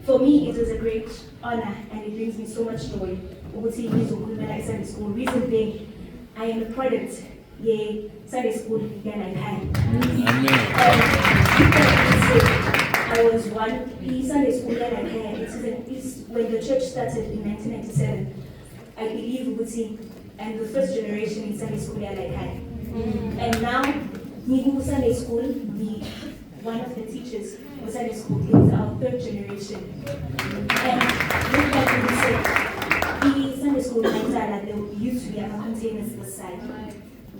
For me, it was a great honor and it brings me so much joy. Sunday school. Reason being, I am a product of Sunday school that I had. I was one. The Sunday school that I had, it's when the church started in 1997. I believe and the first generation in Sunday school that I had. And now, Sunday school, one of the teachers for Sunday school is our third generation. And with that being said, the Sunday school there used to be our containers aside,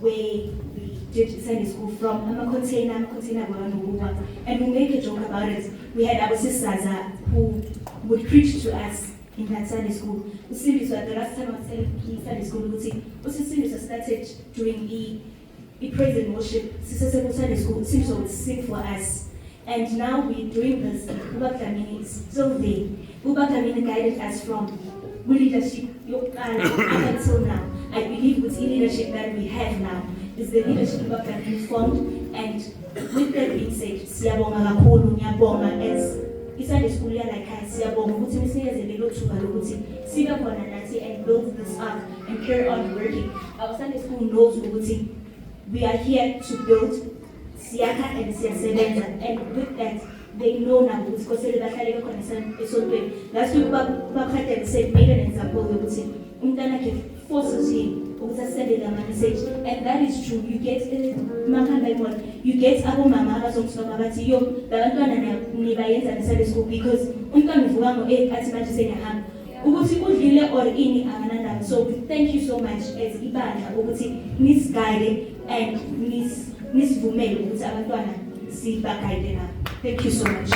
where we did Sunday school from a container, and we make a joke about it. We had our sisters who would preach to us in that Sunday school. The last time I was telling Sunday school, we started doing the praise and worship. Sunday school would sing for us. And now we're doing this. Uba Dlamini is still there. Uba Dlamini guided us from leadership up until now. I believe with the leadership that we have now is the leadership Uba Dlamini formed. And with that being said, siyabonga kakhulu, ngiyabonga as Sunday school like us, siyabonga ukuthi nisiyeze lelo thuba lokuthi sibe khona nathi and build this up and carry on working. Our Sunday school knows ukuthi we are here to build Siaka and Siasebenza, and with that, they know now because they are last week, Babakhat said, made an example, Umtana forces him to send a message, and that is true. You get you get Abu Mama, the Sunday school because so we thank you so much as Ibana, misguided and misvumele ukuthi abantwana sibagayide nabo. Thank you so much.